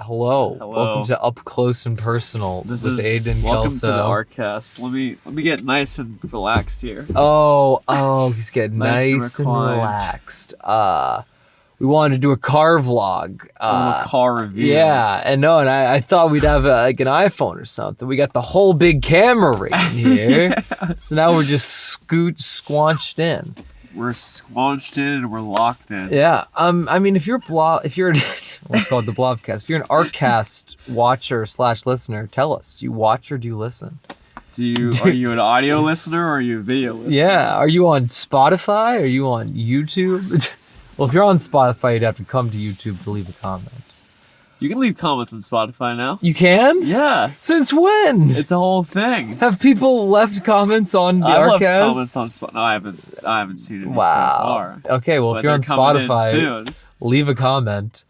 Hello. Hello. Welcome to Up Close and Personal with Aidan Callahan. Welcome to the ARKAST. Let me get nice and relaxed here. Oh, he's getting Nice and and relaxed. We wanted to do a car vlog. A car review. Yeah, and I thought we'd have like an iPhone or something. We got the whole big camera right here. Yeah. So now we're just squanched in. We're squanched in and we're locked in. Yeah. I mean, if you're let's call it the Blobcast. If you're an ARKAST watcher / listener, tell us. Do you watch or do you listen? Are you an audio listener or are you a video listener? Yeah. Are you on Spotify? Are you on YouTube? Well, if you're on Spotify, you'd have to come to YouTube to leave a comment. You can leave comments on Spotify now. You can? Yeah. Since when? It's a whole thing. Have people left comments on the I've left ARKAST? comments on Spotify. No, I haven't seen it so far. Okay, well, But if you're on they're coming in Spotify, soon. leave a comment.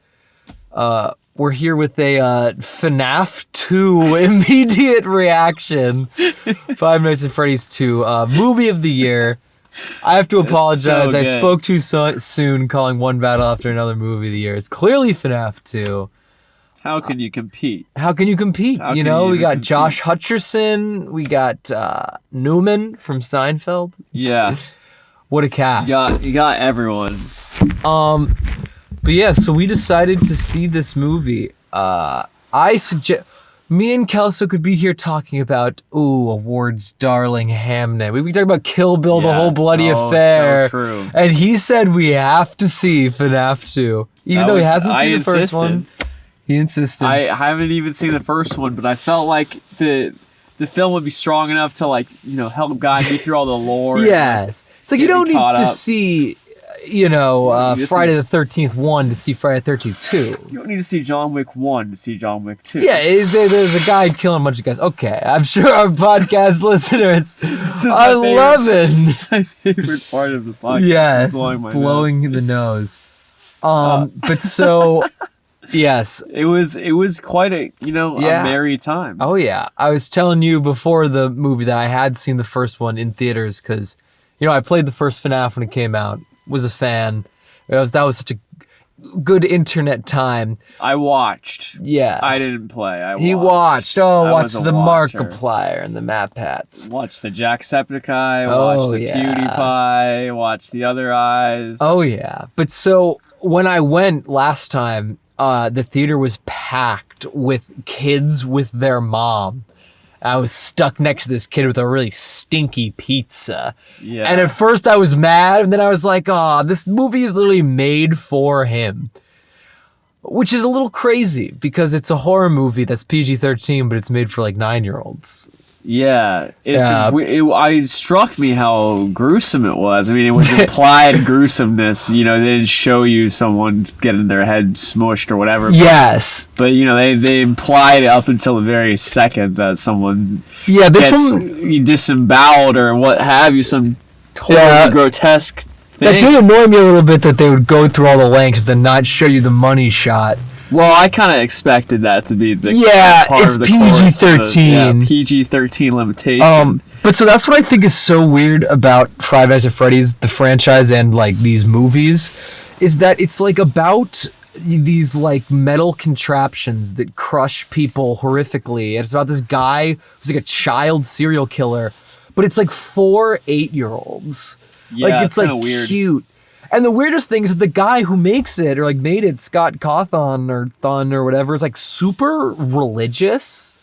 We're here with a FNAF 2 immediate reaction. Five Nights at Freddy's 2 movie of the year. I have to apologize. so I good. spoke too soon calling one battle after another movie of the year. It's clearly FNAF 2. How can you compete? How can you compete? How You can know, you we got compete? Josh Hutcherson. We got Newman from Seinfeld. Yeah. What a cast. You got everyone. But yeah, so we decided to see this movie. I suggest me and Kelso could be here talking about awards darling Hamnet. We talk about Kill Bill, the Yeah. whole bloody Oh, affair. so true. And he said we have to see FNAF 2. Even though he hasn't seen the first one. He insisted. I haven't even seen the first one, but I felt like the film would be strong enough to help guide me through all the lore. Yes. It's like you get don't me need caught to up. see, Just- Friday the 13th 1 to see Friday the 13th 2. You don't need to see John Wick 1 to see John Wick 2. Yeah, there's a guy killing a bunch of guys. Okay, I'm sure our podcast listeners are loving. It's my favorite part of the podcast. Yes, It's blowing my blowing nose. the nose. But so, yes. It was quite a Yeah. merry time. Oh yeah, I was telling you before the movie that I had seen the first one in theaters because, I played the first FNAF when it came out. Was a fan. That was such a good internet time. I watched. Yes. I didn't play. He watched. Oh, I watched was a the watcher. Markiplier and the Map Hats. Watch the Jacksepticeye, Oh, watch the yeah. PewDiePie, watch the Other Eyes. Oh yeah, but so when I went last time, the theater was packed with kids with their mom. I was stuck next to this kid with a really stinky pizza. Yeah. And at first I was mad, and then I was like, oh, this movie is literally made for him. Which is a little crazy, because it's a horror movie that's PG-13, but it's made for like 9-year-olds. Yeah, Yeah. It struck me how gruesome it was. I mean, it was implied gruesomeness. They didn't show you someone getting their head smushed or whatever. Yes. But they implied up until the very second that someone Yeah, this gets one... disemboweled or what have you, some totally Yeah. grotesque That thing. did annoy me a little bit that they would go through all the lengths but then not show you the money shot. Well, I kind of expected that to be the part it's of the course, PG-13. yeah, PG-13 limitation. But so that's what I think is so weird about Five Nights at Freddy's, the franchise, and like these movies, is that it's like about these like metal contraptions that crush people horrifically. And it's about this guy who's like a child serial killer, but it's like 4 8-year-olds. Yeah, like it's like kinda weird. cute. And the weirdest thing is that the guy who makes it, or like made it, Scott Cawthon or Thun or whatever, is like super religious.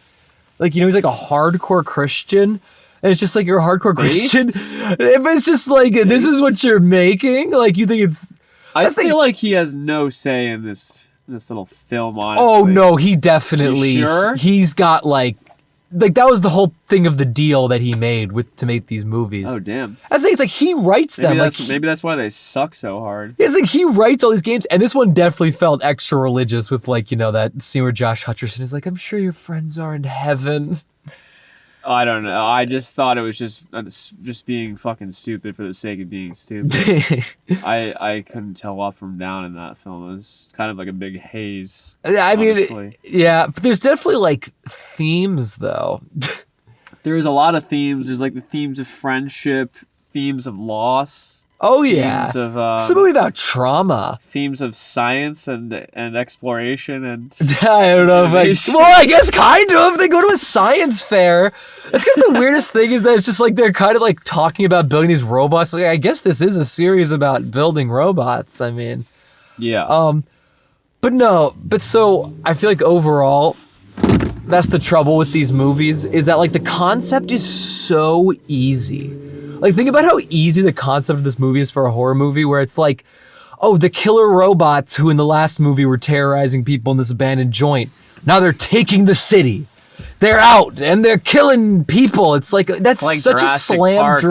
Like, he's like a hardcore Christian. And it's just like, you're a hardcore Christian. But it's just like, this is what you're making? Like, you think it's... I feel like he has no say in this little film, honestly. Oh, no, he definitely... You sure? He's got like that was the whole thing of the deal that he made to make these movies. Oh, damn. That's the thing, it's like, he writes them. Maybe that's why they suck so hard. It's like he writes all these games, and this one definitely felt extra religious with like, that scene where Josh Hutcherson is like, I'm sure your friends are in heaven. I don't know. I just thought it was just being fucking stupid for the sake of being stupid. I couldn't tell up from down in that film. It was kind of like a big haze. I mean, honestly. yeah, but there's definitely like themes though. There's a lot of themes. There's like the themes of friendship, themes of loss. Oh yeah, themes of it's a movie about trauma. themes of science and exploration and I don't know innovation. well, I guess kind of. They go to a science fair. That's kind of the weirdest thing is that it's just like they're kind of like talking about building these robots. Like, I guess this is a series about building robots. I mean, yeah. but no, but so I feel like overall, that's the trouble with these movies is that like the concept is so easy. Like think about how easy the concept of this movie is for a horror movie where it's like, oh, the killer robots who in the last movie were terrorizing people in this abandoned joint. Now they're taking the city. They're out and they're killing people. It's like that's like such Jurassic a slam Park.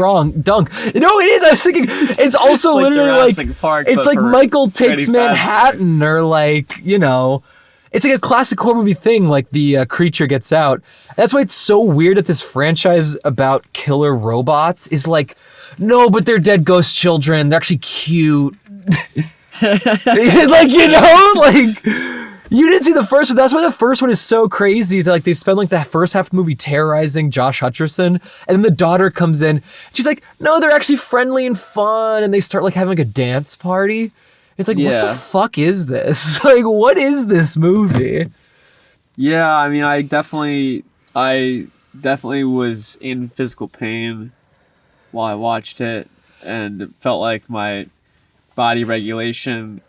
dunk. You know, it is. I was thinking it's also It's like literally like Jurassic Park, it's but like for Michael Takes Freddy Manhattan or like, you know, it's like a classic horror movie thing, like the creature gets out. That's why it's so weird that this franchise about killer robots is like, no, but they're dead ghost children. They're actually cute. Like, you know, like you didn't see the first one. That's why the first one is so crazy. Is like they spend like the first half of the movie terrorizing Josh Hutcherson, and then the daughter comes in. She's like, no, they're actually friendly and fun, and they start like having like a dance party. It's like, what the Yeah. fuck is this? Like, what is this movie? Yeah, I mean, I definitely was in physical pain while I watched it, and it felt like my body regulation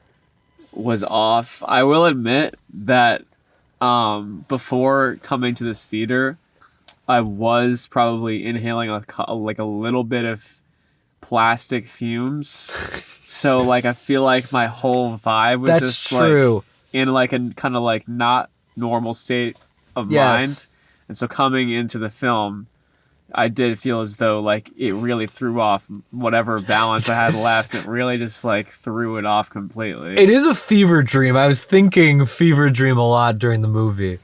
was off. I will admit that before coming to this theater, I was probably inhaling like a little bit of plastic fumes. So like I feel like my whole vibe was That's just true. like in like a kind of like not normal state of Yes. mind. And so coming into the film, I did feel as though like it really threw off whatever balance I had left. It really just like threw it off completely. It is a fever dream. I was thinking fever dream a lot during the movie.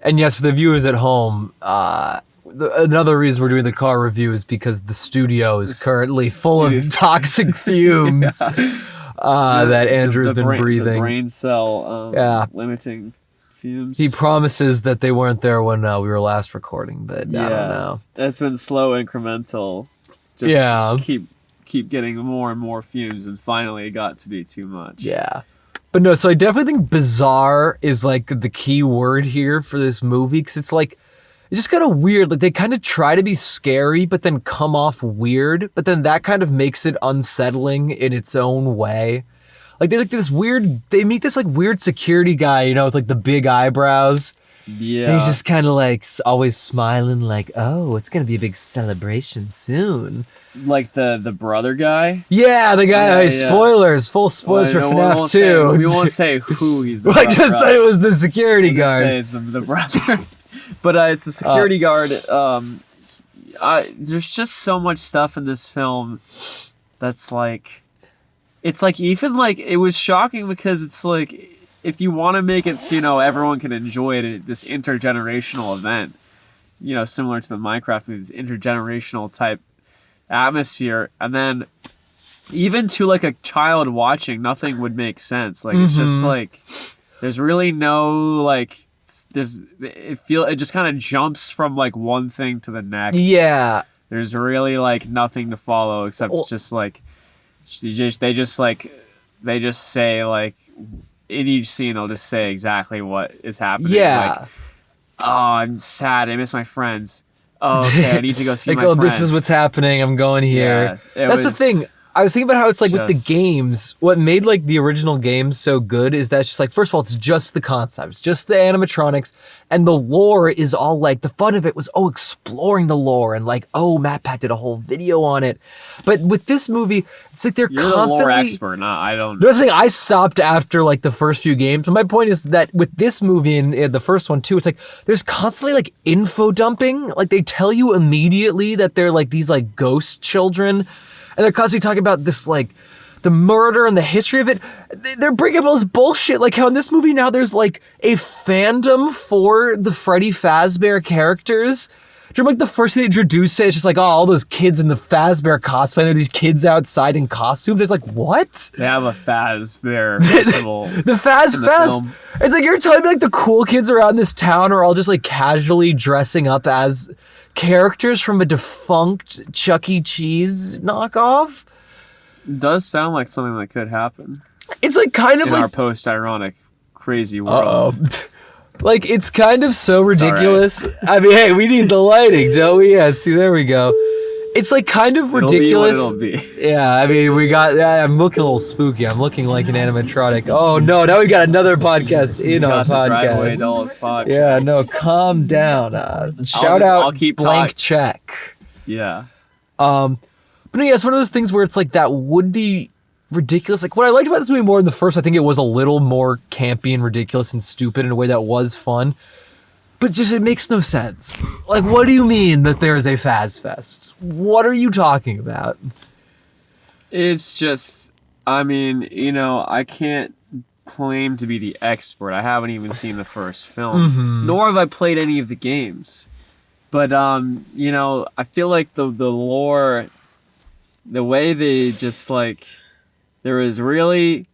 And yes, for the viewers at home, another reason we're doing the car review is because the studio is currently full of toxic fumes that Andrew's been breathing. The brain cell limiting fumes. He promises that they weren't there when we were last recording, but I don't know. That's been slow incremental. Just keep getting more and more fumes, and finally it got to be too much. Yeah. But no, so I definitely think bizarre is like the key word here for this movie, because it's like, it's just kind of weird. Like they kind of try to be scary, but then come off weird, but then that kind of makes it unsettling in its own way. Like there's like this weird, they meet this like weird security guy, you know, with like the big eyebrows. Yeah. And he's just kind of like always smiling like, oh, it's going to be a big celebration soon. Like the brother guy? Yeah, the guy, spoilers, full spoilers for FNAF 2. We won't say who he's the I just said it was the security guard. Say it's the brother. But it's the security guard. There's just so much stuff in this film that's like, it's like even like it was shocking because it's like if you want to make it so you know everyone can enjoy it, this intergenerational event, you know, similar to the Minecraft movie, this intergenerational type atmosphere, and then even to like a child watching, nothing would make sense. Like it's just like there's really no like. It just kind of jumps from like one thing to the next. Yeah. There's really like nothing to follow except it's just like they just say like in each scene they'll just say exactly what is happening. Yeah. Like, oh, I'm sad. I miss my friends. Oh, okay. I need to go see like, my friends. This is what's happening. I'm going here. Yeah, That's the thing. I was thinking about how it's like with the games, what made like the original games so good is that it's just like, first of all, it's just the concepts, just the animatronics, and the lore is all like, the fun of it was, exploring the lore, and like, MatPat did a whole video on it. But with this movie, it's like You're the lore expert, I don't know. That's the thing, I stopped after like the first few games. But my point is that with this movie and the first one too, it's like, there's constantly like info dumping. Like they tell you immediately that they're like these like ghost children. And they're constantly talking about this, like, the murder and the history of it. They're bringing up all this bullshit. Like how in this movie now there's, like, a fandom for the Freddy Fazbear characters. Do you remember, like, the first thing they introduced it? It's just like, all those kids in the Fazbear cosplay. And there are these kids outside in costumes. It's like, what? They have a Fazbear festival. The Faz Fest. It's like, you're telling me, like, the cool kids around this town are all just, like, casually dressing up as characters from a defunct Chuck E. Cheese knockoff? Does sound like something that could happen It's like kind of in like our post-ironic, crazy world. like it's kind of so all right. ridiculous. I mean, hey, we need the lighting, Joey. Yeah, see, there we go. It's like kind of ridiculous. It'll be what it'll be. Yeah, I mean, I'm looking a little spooky. I'm looking like an animatronic. Oh no, now we got another podcast in our Driveway podcast. Dolls podcast. Yeah, no, calm down. Shout out I'll keep blank check. Yeah. But no, yeah, it's one of those things where it's like that would be ridiculous. Like what I liked about this movie more than the first, I think it was a little more campy and ridiculous and stupid in a way that was fun. But just it makes no sense. Like, what do you mean that there is a Faz Fest? What are you talking about? It's just, I mean, I can't claim to be the expert. I haven't even seen the first film, nor have I played any of the games. But I feel like the lore, the way they just like, there was really,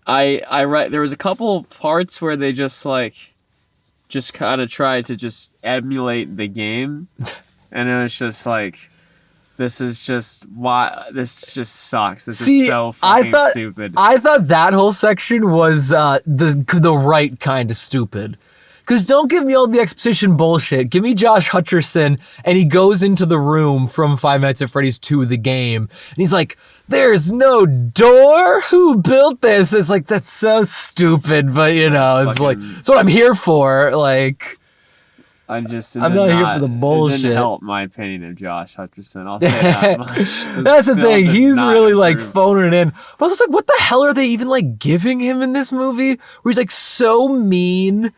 there was a couple parts where they just kind of tried to just emulate the game, and it was just like, this just sucks. This is so fucking stupid. I thought that whole section was the right kind of stupid. Because don't give me all the exposition bullshit. Give me Josh Hutcherson, and he goes into the room from Five Nights at Freddy's 2, the game, and he's like, there's no door? Who built this? It's like, that's so stupid, but it's like, it's what I'm here for. Like, I'm not here for the bullshit. It didn't help my opinion of Josh Hutcherson. I'll say that much. That's the thing. He's really like phoning it in. But I was like, what the hell are they even like giving him in this movie? Where he's like so mean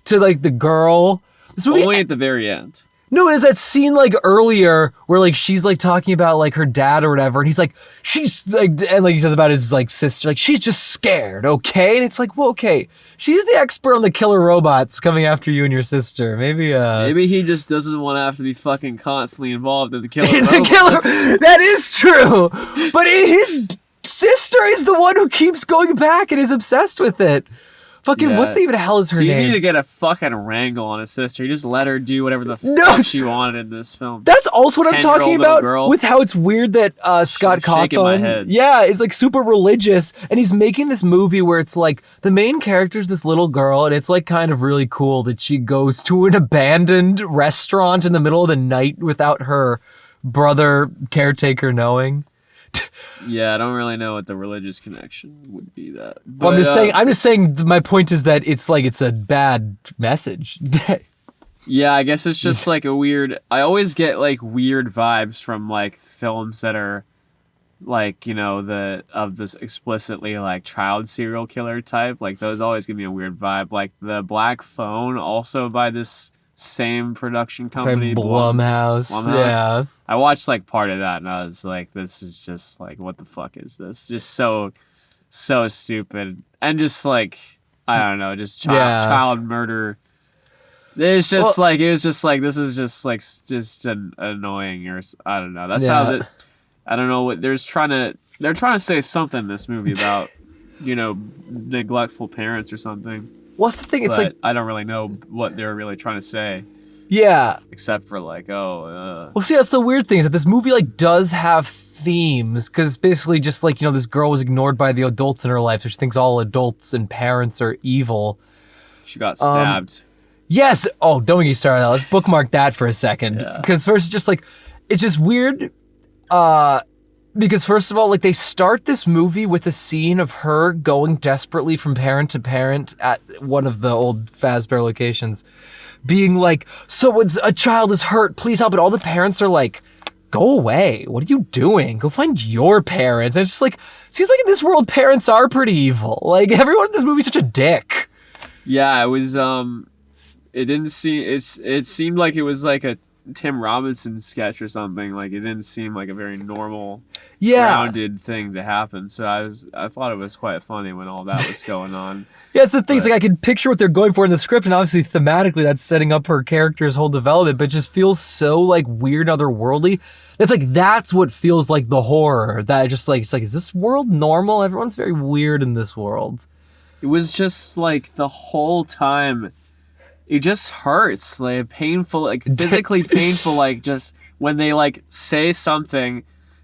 to like the girl. This movie, only at the very end. No, there's that scene like earlier where like she's like talking about like her dad or whatever, and he's like, she's like, and like he says about his like sister, like she's just scared, okay? And it's like, well, okay, she's the expert on the killer robots coming after you and your sister. Maybe he just doesn't want to have to be fucking constantly involved in the killer robots. That is true, but his sister is the one who keeps going back and is obsessed with it. Fucking what the even hell is her name? You need to get a fucking wrangle on his sister. You just let her do whatever the fuck she wanted in this film. That's also what I'm talking about with how it's weird that Scott Cawthon, is like super religious, and he's making this movie where it's like the main character's this little girl, and it's like kind of really cool that she goes to an abandoned restaurant in the middle of the night without her brother caretaker knowing. Yeah, I don't really know what the religious connection would be. But, well, I'm just saying. My point is that it's a bad message. Yeah, I guess it's just like a weird. I always get like weird vibes from like films that are like of this explicitly like child serial killer type. Like those always give me a weird vibe. Like the Black Phone, also by this same production company, Blumhouse. Yeah, I watched like part of that and I was like, this is just like, what the fuck is this? Just so stupid, and just like, I don't know, just child murder. It's just it was just like, this is just like annoying, or I don't know. That's how I don't know what they're trying to say something in this movie about neglectful parents or something. What's the thing? It's like, I don't really know what they're really trying to say. Yeah. Except for like, Well, see, that's the weird thing, is that this movie like does have themes, because it's basically just like, this girl was ignored by the adults in her life, so she thinks all adults and parents are evil. She got stabbed. Yes. Oh, don't get me started. Let's bookmark that for a second. Because first, it's just weird. Because first of all, like they start this movie with a scene of her going desperately from parent to parent at one of the old Fazbear locations, being like, a child is hurt, please help. And all the parents are like, go away. What are you doing? Go find your parents. And it's just like, seems like in this world, parents are pretty evil. Like everyone in this movie is such a dick. Yeah, it was, it seemed like it was like a Tim Robinson sketch or something. Like it didn't seem like a very normal, grounded thing to happen. So I thought it was quite funny when all that was going on. Yeah, it's the thing. It's like I can picture what they're going for in the script, and obviously thematically that's setting up her character's whole development, but it just feels so like weird and otherworldly. That's what feels like the horror. That just like, it's like, is this world normal? Everyone's very weird in this world. It was just like the whole time. It just hurts, like painful, like physically painful, like just when they like say something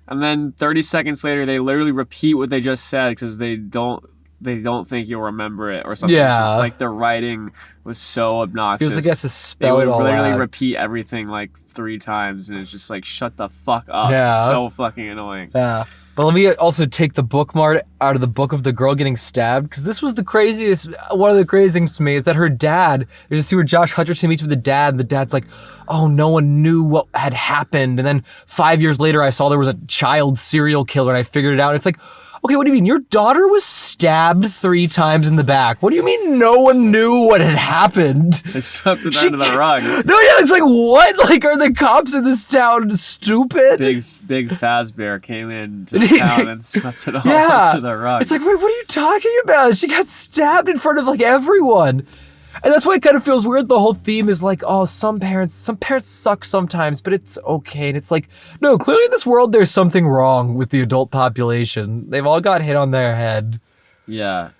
And then 30 seconds later, they literally repeat what they just said because they don't think you'll remember it or something. Yeah. It's just like the writing was so obnoxious. Because I guess to spell they it all would literally out. repeat everything like 3 times, and it's just like, shut the fuck up. Yeah. It's so fucking annoying. Yeah. But let me also take the bookmark out of the book of the girl getting stabbed, because this was the craziest. One of the crazy things to me is that her dad, there's a scene where Josh Hutcherson meets with the dad, and the dad's like, oh, no one knew what had happened. And then 5 years later, I saw there was a child serial killer, and I figured it out. And it's like, okay, what do you mean? Your daughter was stabbed 3 times in the back. What do you mean no one knew what had happened? They swept it under the rug. No, yeah, it's like, what? Like, are the cops in this town stupid? Big Fazbear came into town and swept it all under the rug. It's like, wait, what are you talking about? She got stabbed in front of, like, everyone. And that's why it kind of feels weird. The whole theme is like, oh, some parents suck sometimes, but it's okay. And it's like, no, clearly in this world, there's something wrong with the adult population. They've all got hit on their head. Yeah.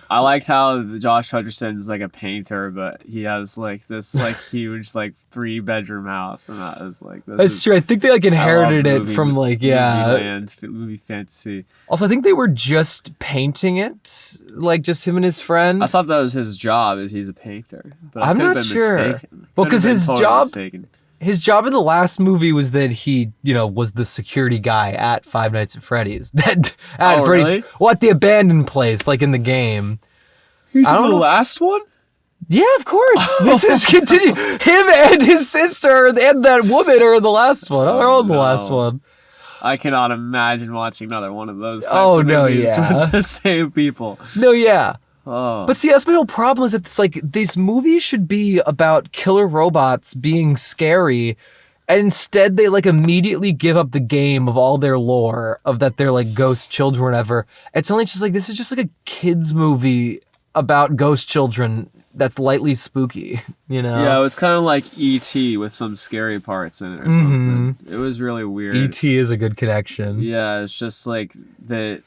I liked how Josh Hutcherson's like a painter, but he has like this like huge like 3-bedroom house, and that is like that's true. I think they like inherited it from like movie fantasy. Also, I think they were just painting it, like just him and his friend. I thought that was his job, is he's a painter, but I'm not sure. Well, because his job in the last movie was that he, was the security guy at Five Nights at Freddy's. Really? Well, at the abandoned place, like in the game. He's in the last one? Yeah, of course. This is continuing. Him and his sister and that woman are in the last one. They're all in the last one. I cannot imagine watching another one of those types of movies with the same people. No, yeah. Oh. But see, that's my whole problem is that it's like these movies should be about killer robots being scary, and instead they like immediately give up the game of all their lore of that they're like ghost children or whatever. It's only just like, this is just like a kid's movie about ghost children that's lightly spooky, Yeah, it was kind of like E.T. with some scary parts in it or something. It was really weird. E.T. is a good connection. Yeah, it's just like that.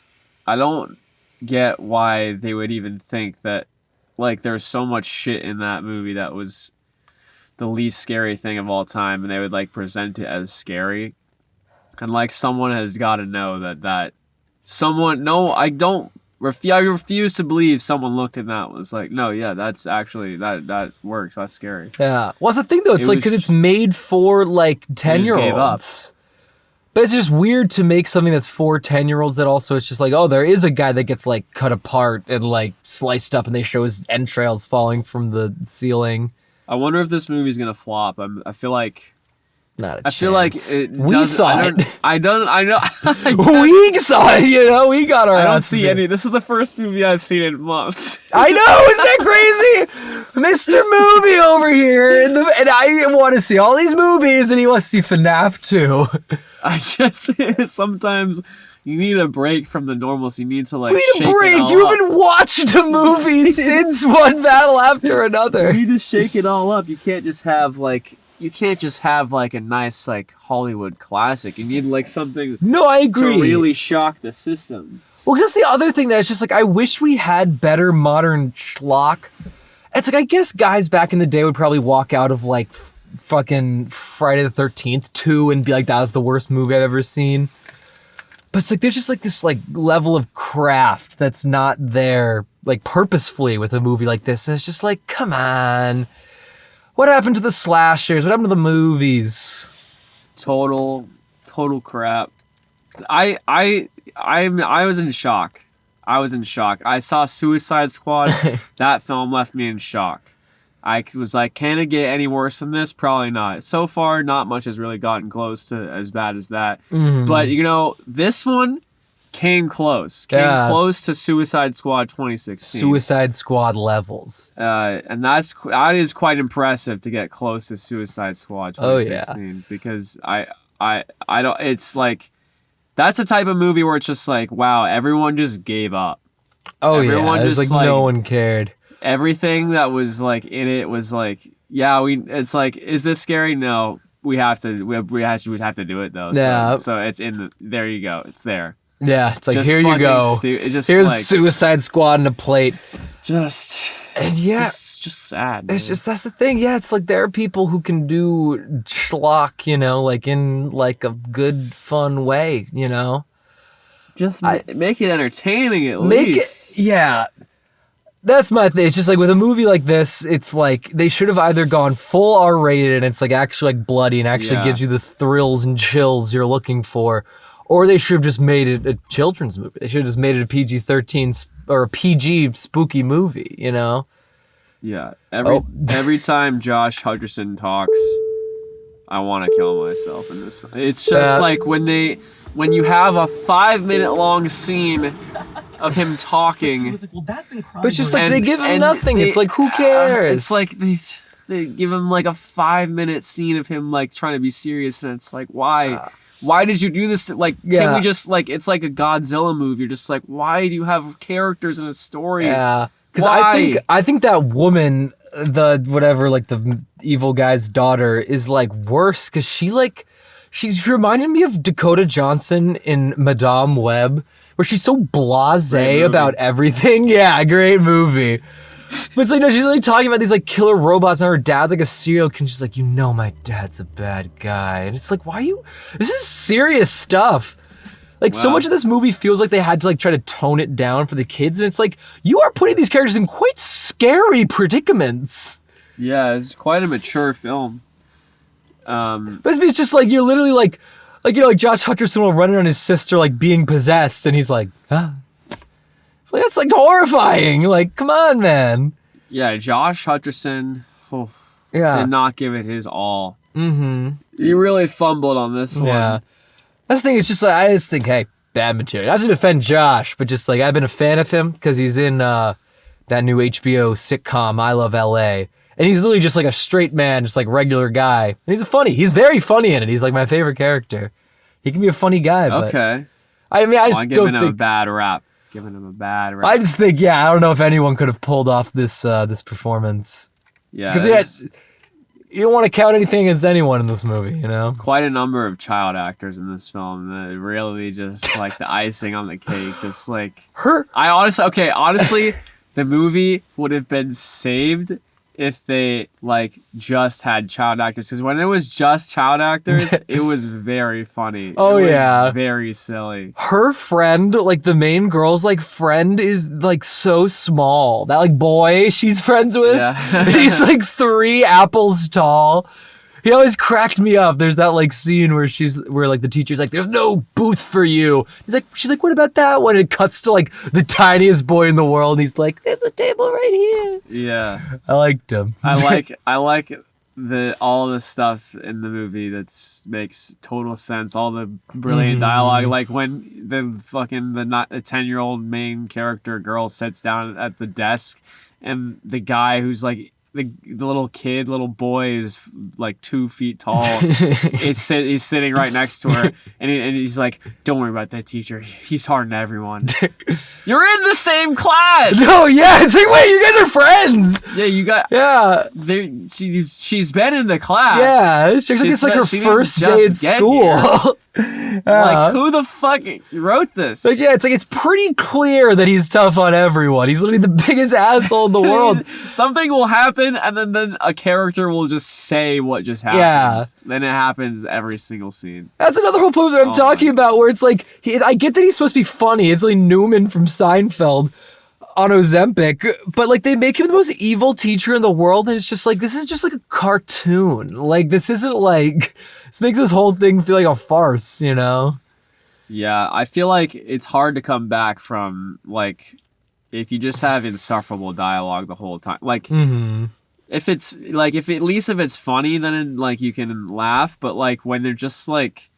I don't get why they would even think that, like, there's so much shit in that movie that was the least scary thing of all time, and they would like present it as scary. And like, someone has got to know that someone. No, I refuse to believe someone looked at that and was like, no, yeah, that's actually that works. That's scary. Yeah. Well, that's the thing though. It's like, because it's made for like 10-year-olds. But it's just weird to make something that's for 10-year-olds that also it's just like, oh, there is a guy that gets like cut apart and like sliced up, and they show his entrails falling from the ceiling. I wonder if this movie's gonna flop. I feel like. Not a I chance. feel like we saw it. I know. We saw it. We got our. I don't see any. This is the first movie I've seen in months. I know, isn't that crazy? Mr. Movie over here, and I want to see all these movies, and he wants to see FNAF too. I just sometimes you need a break from the normalcy. You need to like. We need a break. You haven't watched a movie since one battle after another. You need to shake it all up. You can't just have like. You can't just have like a nice like Hollywood classic. You need like something. No, I agree. To really shock the system. Well, that's the other thing that it's just like, I wish we had better modern schlock. It's like, I guess guys back in the day would probably walk out of like fucking Friday the 13th 2 and be like, that was the worst movie I've ever seen. But it's like, there's just like this like level of craft that's not there like purposefully with a movie like this. And it's just like, come on. What happened to the slashers? What happened to the movies? Total crap. I was in shock. I saw Suicide Squad. That film left me in shock. I was like, can it get any worse than this? Probably not. So far, not much has really gotten close to as bad as that. But this one came close. Close to Suicide Squad 2016. Suicide Squad levels. And that is quite impressive to get close to Suicide Squad 2016. Because I don't. It's like, that's a type of movie where it's just like, wow, everyone just gave up. Everyone it's like no one cared. Everything that was like in it was like, yeah, it's like, is this scary? No, we have to do it though. Yeah. So it's there you go. It's there. Yeah, it's like, just here you go. Here's like, Suicide Squad and a plate. Just it's just sad. It's just, that's the thing. Yeah, it's like there are people who can do schlock, like in like a good, fun way, Just make it entertaining at Make least. it, yeah. That's my thing. It's just like with a movie like this, it's like they should have either gone full R-rated and it's like actually like bloody and actually gives you the thrills and chills you're looking for, or they should have just made it a children's movie. They should have just made it a PG-13 or a PG spooky movie, Yeah. Every time Josh Hutcherson talks, I want to kill myself in this. It's just like when you have a 5-minute long scene of him talking, but it's just like they give him nothing. It's like, who cares? It's like they give him like a 5-minute scene of him like trying to be serious, and it's like, why? Why did you do this? Can we just like, it's like a Godzilla movie. You're just like, why do you have characters in a story? Yeah, because I think that woman, the whatever, like the evil guy's daughter, is like worse because she reminded me of Dakota Johnson in Madame Web, where she's so blasé about everything. Yeah, great movie. But it's like, no, she's like talking about these like killer robots, and her dad's like a serial killer. She's like, my dad's a bad guy. And it's like, this is serious stuff. Like, so much of this movie feels like they had to like try to tone it down for the kids. And it's like, you are putting these characters in quite scary predicaments. Yeah, it's quite a mature film. But it's just like, you're literally like Josh Hutcherson will run in on his sister like being possessed, and he's like, ah. It's like, that's like horrifying. Like, come on, man. Yeah, Josh Hutcherson did not give it his all. Mm-hmm. He really fumbled on this one. Yeah. That's the thing. It's just like, I just think, hey, bad material. Not to defend Josh, but just like, I've been a fan of him because he's in that new HBO sitcom, I Love L.A., and he's literally just like a straight man, just like regular guy. And he's very funny in it. He's like my favorite character. He can be a funny guy, but... Okay. I mean, I just don't think... giving him a bad rap. I just think, I don't know if anyone could have pulled off this performance. Yeah. Because you don't want to count anything against anyone in this movie, Quite a number of child actors in this film that really just like the icing on the cake. Just like... honestly, the movie would have been saved if they like just had child actors, because when it was just child actors, it was very funny. Oh, it was yeah, very silly. Her friend, like the main girl's like friend, is like so small. That like boy she's friends with, he's like 3 apples tall. He always cracked me up. There's that like scene where like the teacher's like, "There's no booth for you." She's like, "What about that one?" It cuts to like the tiniest boy in the world, and he's like, "There's a table right here." Yeah, I liked him. I like all the stuff in the movie that makes total sense. All the brilliant dialogue, like when the 10-year-old main character girl sits down at the desk, and the guy who's like. The little boy is like 2 feet tall. He's sitting right next to her, and he's like, "Don't worry about that teacher. He's hard on everyone." You're in the same class. No, yeah, it's like, wait, you guys are friends. Yeah, you got. Yeah, she's been in the class. Yeah, it's like her first day at school. Like, who the fuck wrote this? Like, yeah, it's pretty clear that he's tough on everyone. He's literally the biggest asshole in the world. Something will happen, and then a character will just say what just happened. Yeah. Then it happens every single scene. That's another whole point that I'm talking about, where it's like, I get that he's supposed to be funny. It's like Newman from Seinfeld on Ozempic, but like they make him the most evil teacher in the world, and it's just like, this is just like a cartoon. Like, this isn't like... This makes this whole thing feel like a farce, Yeah, I feel like it's hard to come back from, like, if you just have insufferable dialogue the whole time. Like, if it's, like, if it's funny, then, like, you can laugh. But, like, when they're just, like,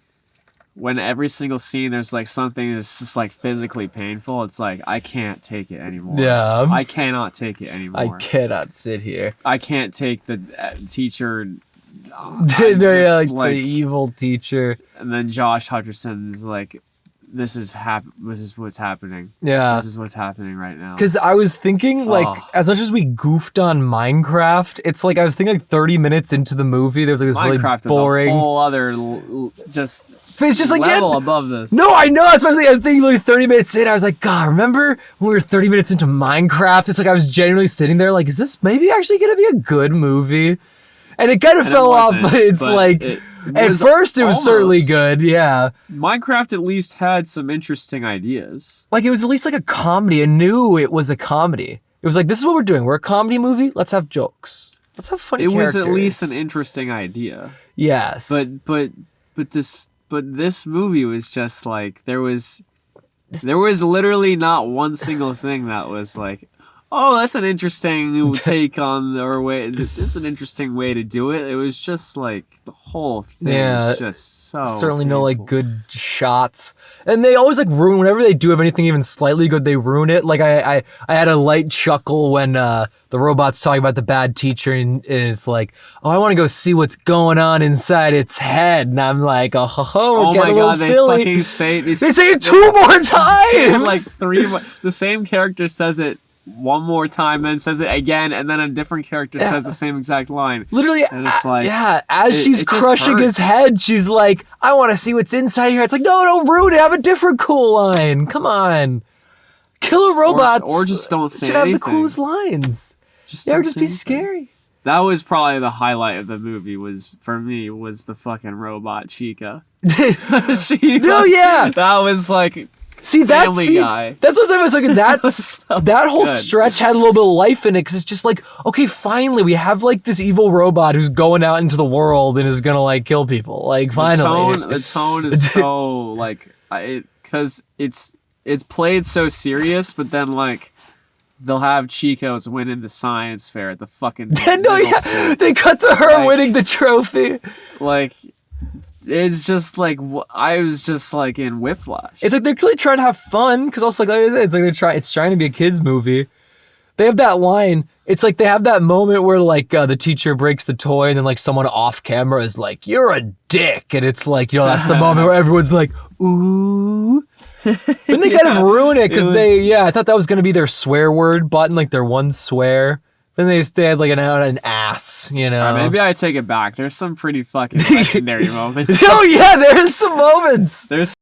when every single scene there's, like, something that's just, like, physically painful, it's like, I can't take it anymore. Yeah. I cannot take it anymore. I cannot sit here. I can't take the teacher... like the evil teacher, and then Josh Hutcherson's like this is what's happening. Yeah. This is what's happening right now. Because I was thinking, like, as much as we goofed on Minecraft, it's like I was thinking, like, 30 minutes into the movie, there was like this Minecraft really boring. is a whole other It's just like level above this. No, I know. That's what I was thinking. Like 30 minutes in, I was like, God, remember when we were 30 minutes into Minecraft? It's like I was genuinely sitting there, like, is this maybe actually gonna be a good movie? And it kind of fell off, but it's at first it was certainly good. Yeah, Minecraft at least had some interesting ideas. Like it was at least like a comedy. I knew it was a comedy. It was like, this is what we're doing. We're a comedy movie. Let's have jokes. Let's have funny. It was at least an interesting idea. Yes, but this movie was just like there was literally not one single thing that was like, oh, that's an interesting take on or way. It's an interesting way to do it. It was just like the whole thing was just so certainly painful. No like good shots, and they always like ruin whenever they do have anything even slightly good. They ruin it. Like I had a light chuckle when the robot's talking about the bad teacher, and it's like, oh, I want to go see what's going on inside its head, and I'm like, oh, we're getting a little silly. They say it 2 more times. Like 3 more. The same character says it one more time and says it again, and then a different character says the same exact line. Literally, and it's like, as she's crushing his head, she's like, I want to see what's inside here. It's like, no, don't ruin it. Have a different cool line. Come on. Killer robots. Or just don't say should anything. Have the coolest lines. Just be anything. Scary. That was probably the highlight of the movie. For me, was the fucking robot Chica. That was like. See, Family Guy. That's what I was looking. That whole stretch had a little bit of life in it, because it's just like, okay, finally we have like this evil robot who's going out into the world and is gonna like kill people. Like finally, the tone is so like because it's played so serious, but then like they'll have Chico's winning the science fair at the fucking school. They cut to her winning the trophy. Like. It's just like I was just like in whiplash. It's like they're clearly trying to have fun, because also like it's like it's trying to be a kids movie. They have that line. It's like they have that moment where like the teacher breaks the toy, and then like someone off camera is like, "You're a dick," and it's like, that's the moment where everyone's like, "Ooh." Then they kind of ruin it because I thought that was gonna be their swear word button, like their one swear. Then they had like an ass, Maybe I take it back. There's some pretty fucking legendary moments. Oh yeah, there's some moments. There's